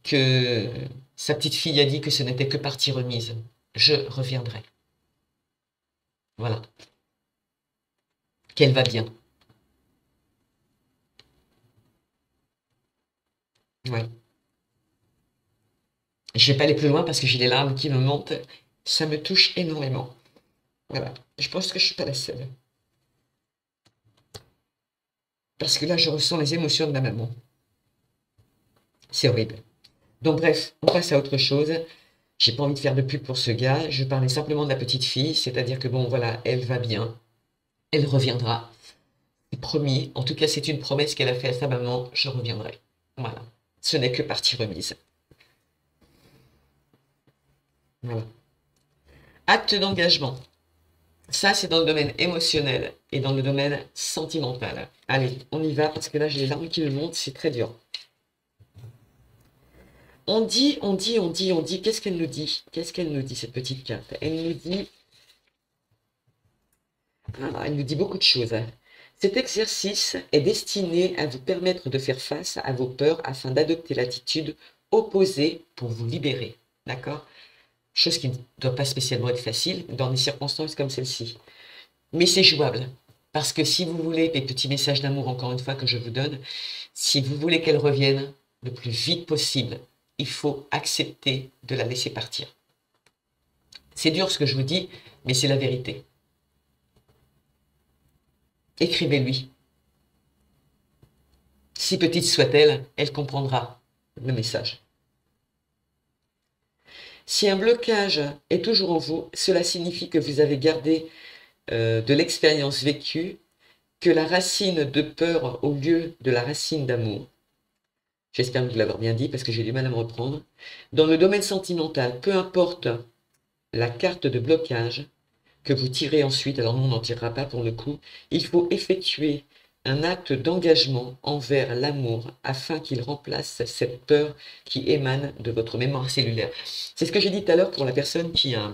que sa petite fille a dit que ce n'était que partie remise. Je reviendrai. Voilà. Qu'elle va bien. Ouais. Je vais pas aller plus loin parce que j'ai les larmes qui me montent. Ça me touche énormément. Voilà. Je pense que je suis pas la seule. Parce que là, je ressens les émotions de ma maman. C'est horrible. Donc bref, on passe à autre chose. J'ai pas envie de faire de pub pour ce gars. Je parlais simplement de la petite fille, c'est-à-dire que bon, voilà, elle va bien, elle reviendra. C'est promis. En tout cas, c'est une promesse qu'elle a faite à sa maman. Je reviendrai. Voilà. Ce n'est que partie remise. Voilà. Acte d'engagement. Ça, c'est dans le domaine émotionnel et dans le domaine sentimental. Allez, on y va parce que là, j'ai les larmes qui me montent, c'est très dur. On dit, qu'est-ce qu'elle nous dit? Qu'est-ce qu'elle nous dit, cette petite carte? Elle nous dit... Ah, elle nous dit beaucoup de choses. Cet exercice est destiné à vous permettre de faire face à vos peurs afin d'adopter l'attitude opposée pour vous libérer. D'accord? Chose qui ne doit pas spécialement être facile dans des circonstances comme celle-ci. Mais c'est jouable. Parce que si vous voulez, les petits messages d'amour, encore une fois, que je vous donne, si vous voulez qu'elle revienne le plus vite possible, il faut accepter de la laisser partir. C'est dur ce que je vous dis, mais c'est la vérité. Écrivez-lui. Si petite soit-elle, elle comprendra le message. Si un blocage est toujours en vous, cela signifie que vous avez gardé de l'expérience vécue, que la racine de peur au lieu de la racine d'amour. J'espère vous l'avoir bien dit parce que j'ai du mal à me reprendre. Dans le domaine sentimental, peu importe la carte de blocage que vous tirez ensuite, alors nous on n'en tirera pas pour le coup, il faut effectuer un acte d'engagement envers l'amour afin qu'il remplace cette peur qui émane de votre mémoire cellulaire. C'est ce que j'ai dit tout à l'heure pour la personne qui a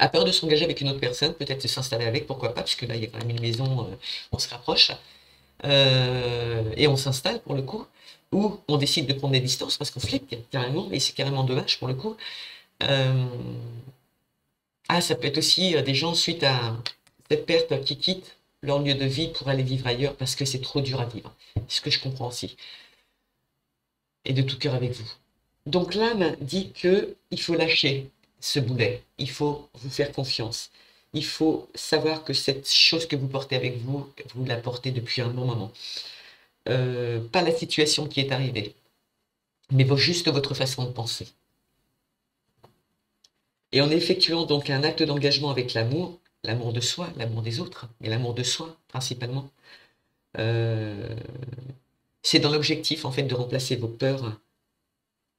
peur de s'engager avec une autre personne, peut-être de s'installer avec, pourquoi pas, puisque là il y a quand même une maison, on se rapproche, et on s'installe pour le coup, ou on décide de prendre des distances parce qu'on flippe carrément, et c'est carrément dommage pour le coup. Ça peut être aussi des gens suite à cette perte qui quittent leur lieu de vie pour aller vivre ailleurs parce que c'est trop dur à vivre. C'est ce que je comprends aussi. Et de tout cœur avec vous. Donc l'âme dit que il faut lâcher ce boulet. Il faut vous faire confiance. Il faut savoir que cette chose que vous portez avec vous, vous la portez depuis un bon moment. Pas la situation qui est arrivée, mais juste votre façon de penser. Et en effectuant donc un acte d'engagement avec l'amour, l'amour de soi, l'amour des autres, et l'amour de soi principalement, c'est dans l'objectif en fait de remplacer vos peurs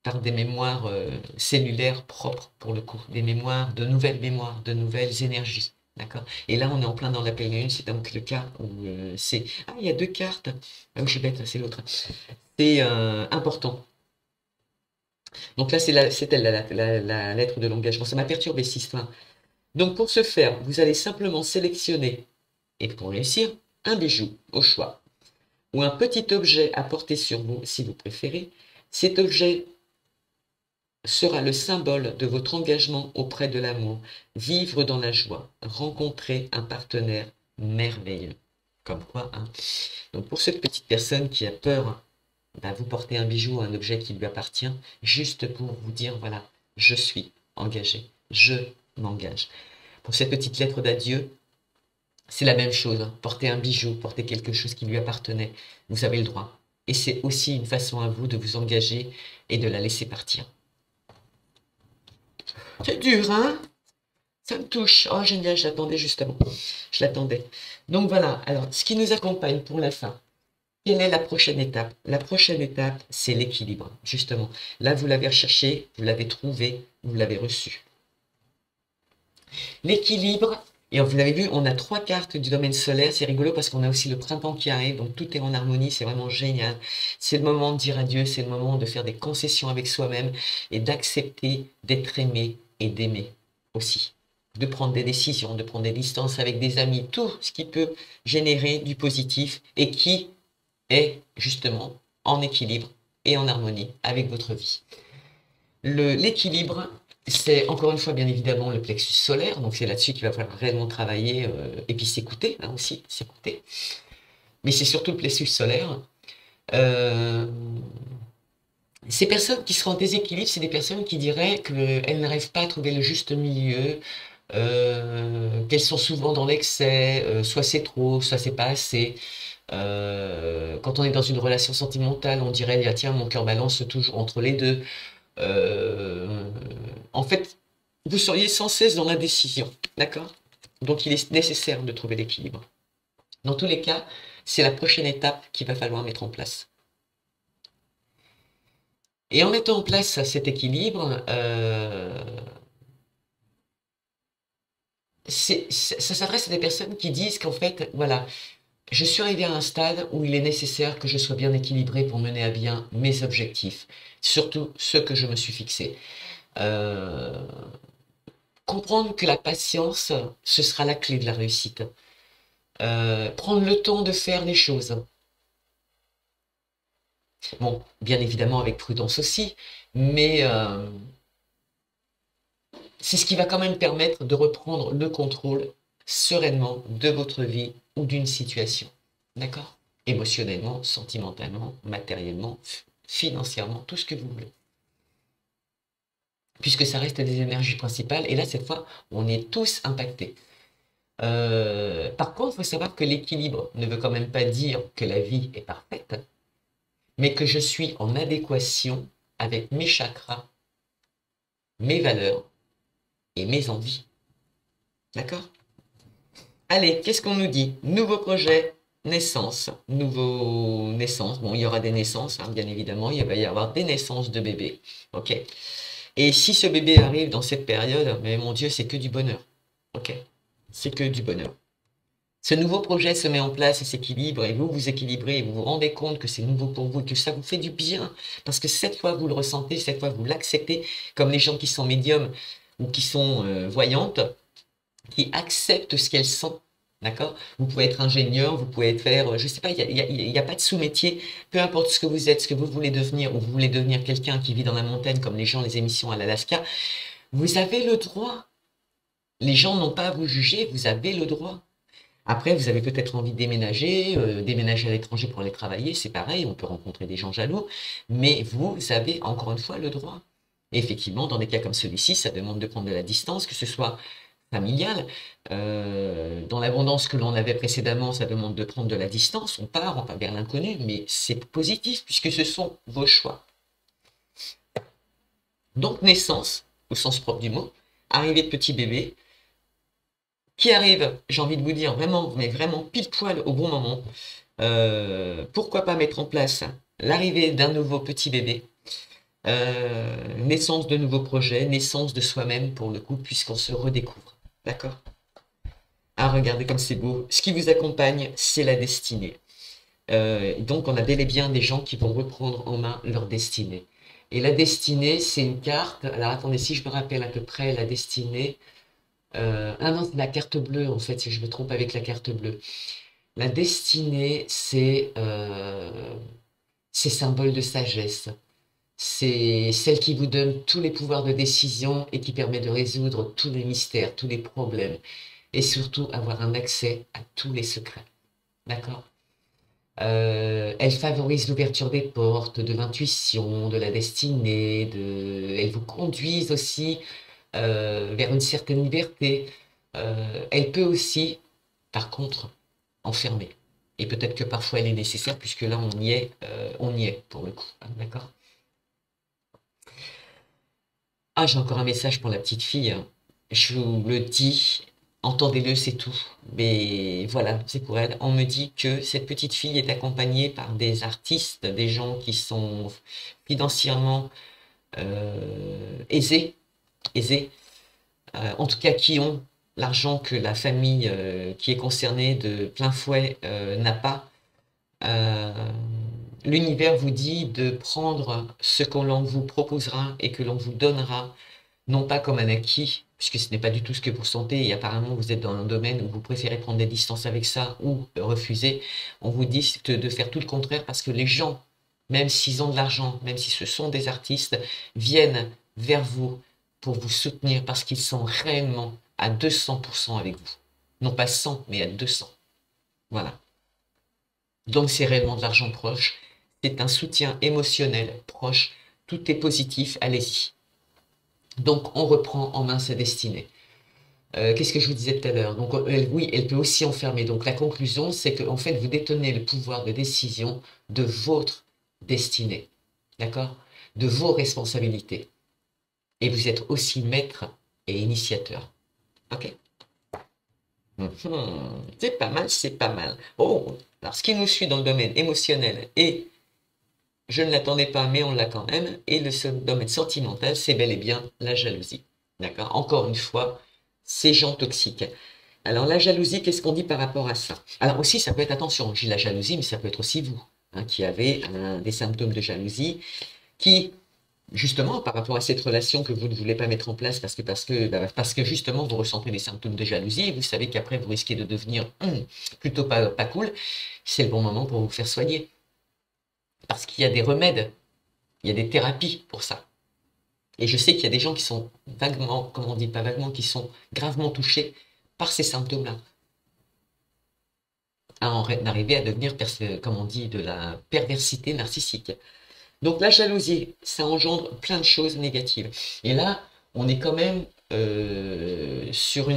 par des mémoires cellulaires propres pour le coup, des mémoires, de nouvelles énergies. D'accord. Et là, on est en plein dans la pleine lune, c'est donc le cas où c'est... Ah, il y a deux cartes. Ah oui, je suis bête, c'est l'autre. C'est important. Donc là, c'est elle, la lettre de l'engagement. Ça m'a perturbé cette histoire. Donc pour ce faire, vous allez simplement sélectionner, et pour réussir, un bijou au choix, ou un petit objet à porter sur vous, si vous préférez. Cet objet sera le symbole de votre engagement auprès de l'amour, vivre dans la joie, rencontrer un partenaire merveilleux. Comme quoi, hein. Donc pour cette petite personne qui a peur, vous portez un bijou, un objet qui lui appartient, juste pour vous dire, voilà, je suis engagé, je m'engage. Pour cette petite lettre d'adieu, c'est la même chose. Hein. Porter un bijou, porter quelque chose qui lui appartenait, vous avez le droit. Et c'est aussi une façon à vous de vous engager et de la laisser partir. C'est dur, hein? Ça me touche. Oh, génial, je l'attendais justement. Je l'attendais. Donc voilà, alors, ce qui nous accompagne pour la fin. Quelle est la prochaine étape? La prochaine étape, c'est l'équilibre, justement. Là, vous l'avez recherché, vous l'avez trouvé, vous l'avez reçu. L'équilibre, et vous l'avez vu, on a 3 cartes du domaine solaire. C'est rigolo parce qu'on a aussi le printemps qui arrive, donc tout est en harmonie, c'est vraiment génial. C'est le moment de dire adieu, c'est le moment de faire des concessions avec soi-même et d'accepter d'être aimé et d'aimer aussi. De prendre des décisions, de prendre des distances avec des amis, tout ce qui peut générer du positif et qui est justement en équilibre et en harmonie avec votre vie. L'équilibre, c'est encore une fois bien évidemment le plexus solaire, donc c'est là-dessus qu'il va falloir réellement travailler et puis s'écouter, hein, aussi, s'écouter. Mais c'est surtout le plexus solaire. Ces personnes qui seront en déséquilibre, c'est des personnes qui diraient qu'elles n'arrivent pas à trouver le juste milieu, qu'elles sont souvent dans l'excès, soit c'est trop, soit c'est pas assez. Quand on est dans une relation sentimentale, on dirait, ah, tiens, mon cœur balance toujours entre les deux. euh, en fait, vous seriez sans cesse dans l'indécision, d'accord? Donc, il est nécessaire de trouver l'équilibre. Dans tous les cas, c'est la prochaine étape qu'il va falloir mettre en place. Et en mettant en place cet équilibre, ça s'adresse à des personnes qui disent qu'en fait, voilà, je suis arrivé à un stade où il est nécessaire que je sois bien équilibré pour mener à bien mes objectifs, surtout ceux que je me suis fixés. Euh, comprendre que la patience, ce sera la clé de la réussite. Prendre le temps de faire les choses. Bon, bien évidemment avec prudence aussi, mais c'est ce qui va quand même permettre de reprendre le contrôle sereinement de votre vie ou d'une situation. D'accord? Émotionnellement, sentimentalement, matériellement, financièrement, tout ce que vous voulez. Puisque ça reste des énergies principales, et là, cette fois, on est tous impactés. Par contre, il faut savoir que l'équilibre ne veut quand même pas dire que la vie est parfaite, mais que je suis en adéquation avec mes chakras, mes valeurs et mes envies. D'accord? Allez, qu'est-ce qu'on nous dit? Nouveau projet, naissance. Nouveau naissance. Bon, il y aura des naissances, hein, bien évidemment. Il va y avoir des naissances de bébés. Ok. Et si ce bébé arrive dans cette période, mais mon Dieu, c'est que du bonheur. Ok. C'est que du bonheur. Ce nouveau projet se met en place et s'équilibre, et vous vous équilibrez, et vous vous rendez compte que c'est nouveau pour vous, et que ça vous fait du bien, parce que cette fois vous le ressentez, cette fois vous l'acceptez, comme les gens qui sont médiums ou qui sont voyantes, qui acceptent ce qu'elles sont. D'accord? Vous pouvez être ingénieur, vous pouvez faire, je sais pas, il y a pas de sous-métier, peu importe ce que vous êtes, ce que vous voulez devenir, ou vous voulez devenir quelqu'un qui vit dans la montagne, comme les gens, les émissions à l'Alaska, vous avez le droit. Les gens n'ont pas à vous juger, vous avez le droit. Après, vous avez peut-être envie de déménager, déménager à l'étranger pour aller travailler, c'est pareil, on peut rencontrer des gens jaloux, mais vous avez encore une fois le droit. Et effectivement, dans des cas comme celui-ci, ça demande de prendre de la distance, que ce soit familial. Dans l'abondance que l'on avait précédemment, ça demande de prendre de la distance, on part vers l'inconnu, mais c'est positif puisque ce sont vos choix. Donc naissance, au sens propre du mot, arrivée de petit bébé, qui arrive, j'ai envie de vous dire, vraiment, mais vraiment pile poil au bon moment. Pourquoi pas mettre en place l'arrivée d'un nouveau petit bébé, naissance de nouveaux projets, naissance de soi-même pour le coup, puisqu'on se redécouvre. D'accord? Ah, regardez comme c'est beau. Ce qui vous accompagne, c'est la destinée. Donc, on a bel et bien des gens qui vont reprendre en main leur destinée. Et la destinée, c'est une carte. Alors, attendez, si je me rappelle à peu près la destinée. Ah non, c'est la carte bleue, en fait, si je me trompe avec la carte bleue. La destinée, c'est symbole de sagesse. C'est celle qui vous donne tous les pouvoirs de décision et qui permet de résoudre tous les mystères, tous les problèmes. Et surtout, avoir un accès à tous les secrets. D'accord? Elle favorise l'ouverture des portes, de l'intuition, de la destinée, elle vous conduise aussi vers une certaine liberté. Elle peut aussi, par contre, enfermer. Et peut-être que parfois elle est nécessaire, puisque là on y est pour le coup. Hein, d'accord? Ah, j'ai encore un message pour la petite fille. Hein. Je vous le dis, entendez-le, c'est tout. Mais voilà, c'est pour elle. On me dit que cette petite fille est accompagnée par des artistes, des gens qui sont financièrement aisés, aisés, en tout cas qui ont l'argent que la famille qui est concernée de plein fouet n'a pas. Euh, L'univers vous dit de prendre ce que l'on vous proposera et que l'on vous donnera, non pas comme un acquis, puisque ce n'est pas du tout ce que vous sentez, et apparemment vous êtes dans un domaine où vous préférez prendre des distances avec ça ou refuser. On vous dit de faire tout le contraire parce que les gens, même s'ils ont de l'argent, même si ce sont des artistes, viennent vers vous pour vous soutenir parce qu'ils sont réellement à 200% avec vous. Non pas 100, mais à 200. Voilà. Donc c'est réellement de l'argent proche. C'est un soutien émotionnel proche. Tout est positif, allez-y. Donc on reprend en main sa destinée. Qu'est-ce que je vous disais tout à l'heure? Donc oui, elle peut aussi enfermer. Donc la conclusion, c'est que en fait, vous détenez le pouvoir de décision de votre destinée. D'accord? de vos responsabilités. Et vous êtes aussi maître et initiateur. Ok? C'est pas mal, c'est pas mal. Oh, alors ce qui nous suit dans le domaine émotionnel, et je ne l'attendais pas, mais on l'a quand même, et le domaine sentimental, c'est bel et bien la jalousie. D'accord? Encore une fois, ces gens toxiques. Alors la jalousie, qu'est-ce qu'on dit par rapport à ça? Alors aussi, ça peut être, attention, j'ai la jalousie, mais ça peut être aussi vous, hein, qui avez des symptômes de jalousie, qui, justement, par rapport à cette relation que vous ne voulez pas mettre en place parce que justement, vous ressentez des symptômes de jalousie, et vous savez qu'après, vous risquez de devenir plutôt pas cool, c'est le bon moment pour vous faire soigner. Parce qu'il y a des remèdes, il y a des thérapies pour ça. Et je sais qu'il y a des gens qui sont vaguement, comme on dit pas vaguement, qui sont gravement touchés par ces symptômes-là. D'arriver à devenir, comme on dit, de la perversité narcissique. Donc la jalousie, ça engendre plein de choses négatives. Et là, on est quand même sur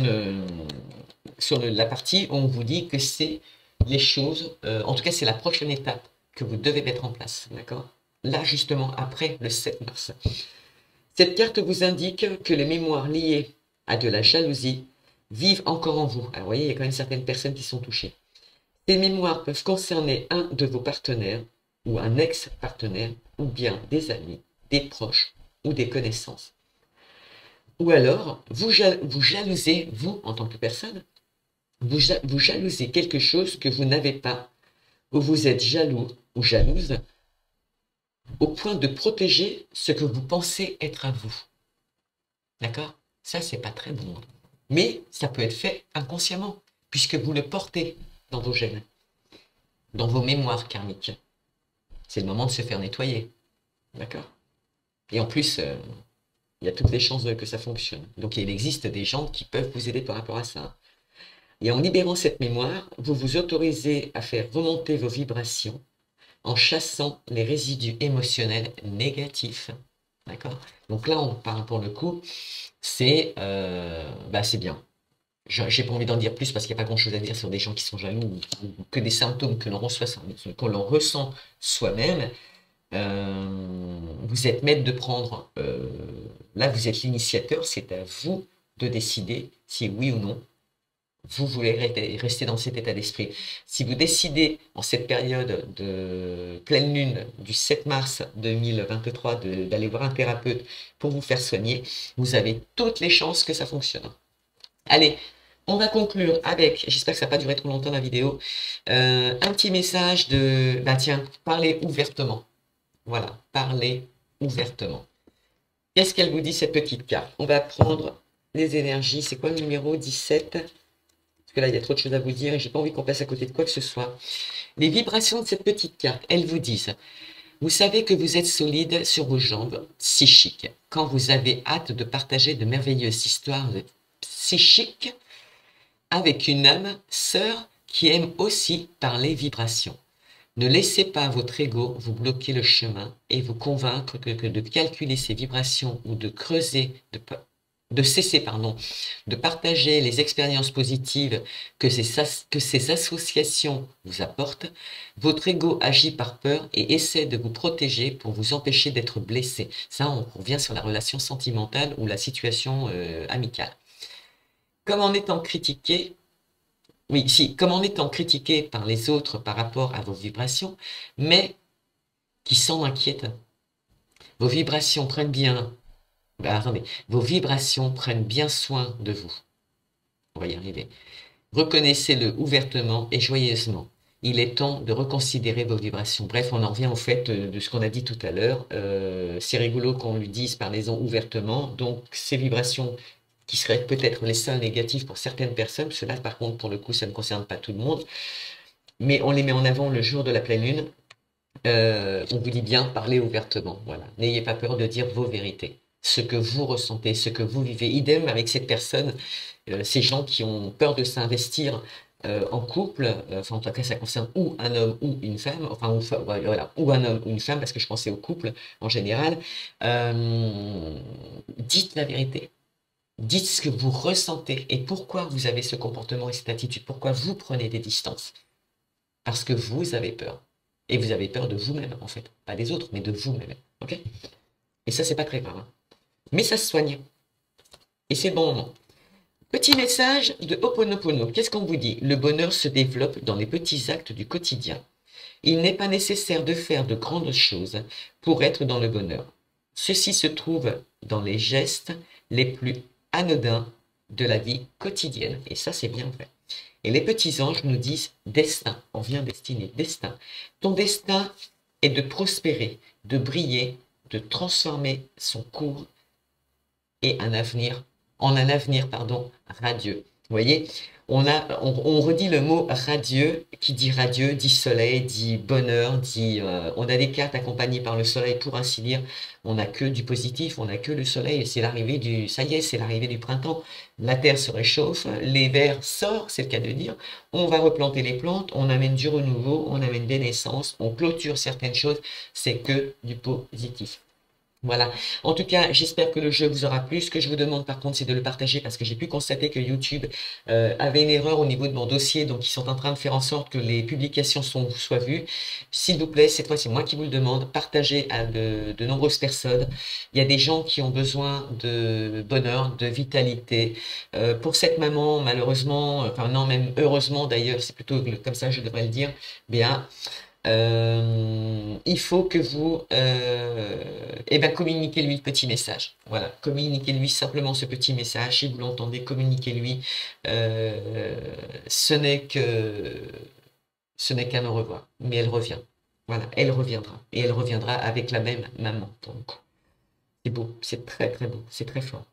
la partie où on vous dit que c'est les choses, en tout cas c'est la prochaine étape que vous devez mettre en place, d'accord? Là, justement, après le 7 mars. Cette carte vous indique que les mémoires liées à de la jalousie vivent encore en vous. Alors, vous voyez, il y a quand même certaines personnes qui sont touchées. Ces mémoires peuvent concerner un de vos partenaires ou un ex-partenaire, ou bien des amis, des proches ou des connaissances. Ou alors, vous jalousez, vous, en tant que personne, vous jalousez quelque chose que vous n'avez pas, ou vous êtes jaloux ou jalouse, au point de protéger ce que vous pensez être à vous. D'accord? Ça, c'est pas très bon. Mais ça peut être fait inconsciemment, puisque vous le portez dans vos gènes, dans vos mémoires karmiques. C'est le moment de se faire nettoyer. D'accord? Et en plus, il y a toutes les chances que ça fonctionne. Donc il existe des gens qui peuvent vous aider par rapport à ça. Et en libérant cette mémoire, vous vous autorisez à faire remonter vos vibrations en chassant les résidus émotionnels négatifs. D'accord? Donc là, on parle pour le coup, c'est bien. J'ai pas envie d'en dire plus parce qu'il n'y a pas grand-chose à dire sur des gens qui sont jaloux ou que des symptômes que l'on ressent soi-même. Vous êtes maître de prendre, là vous êtes l'initiateur, c'est à vous de décider si oui ou non vous voulez rester dans cet état d'esprit. Si vous décidez en cette période de pleine lune du 7 mars 2023 d'aller voir un thérapeute pour vous faire soigner, vous avez toutes les chances que ça fonctionne. Allez, on va conclure avec, j'espère que ça va pas durer trop longtemps la vidéo, un petit message de, tiens, parlez ouvertement. Voilà, parlez ouvertement. Qu'est-ce qu'elle vous dit, cette petite carte? On va prendre les énergies. C'est quoi le numéro 17? Parce que là, il y a trop de choses à vous dire et j'ai pas envie qu'on passe à côté de quoi que ce soit. Les vibrations de cette petite carte, elles vous disent, vous savez que vous êtes solide sur vos jambes psychiques quand vous avez hâte de partager de merveilleuses histoires psychiques avec une âme sœur qui aime aussi parler vibrations. Ne laissez pas votre ego vous bloquer le chemin et vous convaincre que de calculer ces vibrations ou de creuser, de cesser, de partager les expériences positives que ces associations vous apportent. Votre ego agit par peur et essaie de vous protéger pour vous empêcher d'être blessé. Ça, on revient sur la relation sentimentale ou la situation amicale. Comme en étant critiqué, comme en étant critiqué par les autres par rapport à vos vibrations, mais qui s'en inquiètent. Vos vibrations prennent bien, vos vibrations prennent bien soin de vous. On va y arriver. Reconnaissez-le ouvertement et joyeusement. Il est temps de reconsidérer vos vibrations. Bref, on en revient au fait de ce qu'on a dit tout à l'heure. C'est rigolo qu'on lui dise parlez-en ouvertement. Donc, ces vibrations qui seraient peut-être les seuls négatifs pour certaines personnes, parce que là, par contre, pour le coup, ça ne concerne pas tout le monde, mais on les met en avant le jour de la pleine lune. On vous dit bien, parlez ouvertement. Voilà. N'ayez pas peur de dire vos vérités, ce que vous ressentez, ce que vous vivez. Idem avec cette personne, ces gens qui ont peur de s'investir en couple, en tout cas, ça concerne ou un homme ou une femme, ou un homme ou une femme, parce que je pensais au couple en général. Dites la vérité. Dites ce que vous ressentez et pourquoi vous avez ce comportement et cette attitude, pourquoi vous prenez des distances. Parce que vous avez peur. Et vous avez peur de vous-même, en fait. Pas des autres, mais de vous-même. Ok? Et ça, c'est pas très grave, hein. Mais ça se soigne. Et c'est le bon moment. Petit message de Ho'oponopono. Qu'est-ce qu'on vous dit? Le bonheur se développe dans les petits actes du quotidien. Il n'est pas nécessaire de faire de grandes choses pour être dans le bonheur. Ceci se trouve dans les gestes les plus anodins de la vie quotidienne. Et ça, c'est bien vrai. Et les petits anges nous disent destin. On vient destiner, destin. Ton destin est de prospérer, de briller, de transformer son cours et en un avenir, radieux. Vous voyez, on redit le mot radieux, qui dit radieux, dit soleil, dit bonheur, dit, on a des cartes accompagnées par le soleil pour ainsi dire, on n'a que du positif, on n'a que le soleil, c'est l'arrivée ça y est, c'est l'arrivée du printemps, la terre se réchauffe, les vers sortent, c'est le cas de dire, on va replanter les plantes, on amène du renouveau, on amène des naissances, on clôture certaines choses, c'est que du positif. Voilà. En tout cas, j'espère que le jeu vous aura plu. Ce que je vous demande par contre, c'est de le partager parce que j'ai pu constater que YouTube avait une erreur au niveau de mon dossier. Donc, ils sont en train de faire en sorte que les publications soient vues. S'il vous plaît, cette fois, c'est moi qui vous le demande. Partagez à de nombreuses personnes. Il y a des gens qui ont besoin de bonheur, de vitalité. Pour cette maman, malheureusement, enfin non, même heureusement d'ailleurs, c'est plutôt comme ça, je devrais le dire, bien. Il faut que vous communiquez-lui le petit message. Voilà, communiquez-lui simplement ce petit message. Si vous l'entendez, communiquez-lui. Ce n'est qu'un au revoir, mais elle revient. Voilà, elle reviendra. Et elle reviendra avec la même maman. Donc, c'est beau, c'est très très beau, c'est très fort.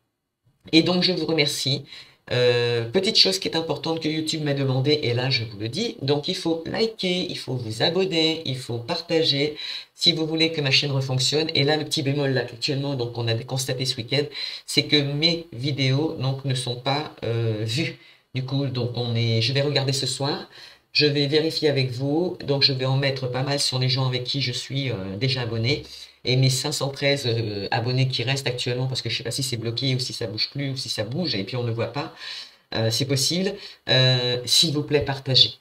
Et donc, je vous remercie. Petite chose qui est importante que YouTube m'a demandé, et là je vous le dis, donc il faut liker, il faut vous abonner, il faut partager si vous voulez que ma chaîne refonctionne. Et là le petit bémol là actuellement, donc on a constaté ce week-end, c'est que mes vidéos donc ne sont pas vues. Du coup, donc je vais regarder ce soir. Je vais vérifier avec vous, donc je vais en mettre pas mal sur les gens avec qui je suis déjà abonné. Et mes 513 abonnés qui restent actuellement, parce que je sais pas si c'est bloqué ou si ça bouge plus ou si ça bouge et puis on ne voit pas, c'est possible. S'il vous plaît, partagez.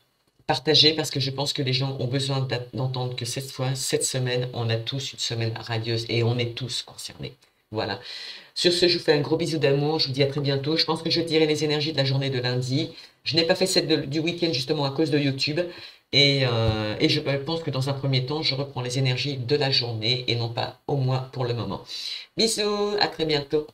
Partagez parce que je pense que les gens ont besoin d'entendre que cette semaine, on a tous une semaine radieuse et on est tous concernés. Voilà. Sur ce, je vous fais un gros bisou d'amour. Je vous dis à très bientôt. Je pense que je tirerai les énergies de la journée de lundi. Je n'ai pas fait celle du week-end justement à cause de YouTube. Et je pense que dans un premier temps, je reprends les énergies de la journée et non pas au mois pour le moment. Bisous, à très bientôt.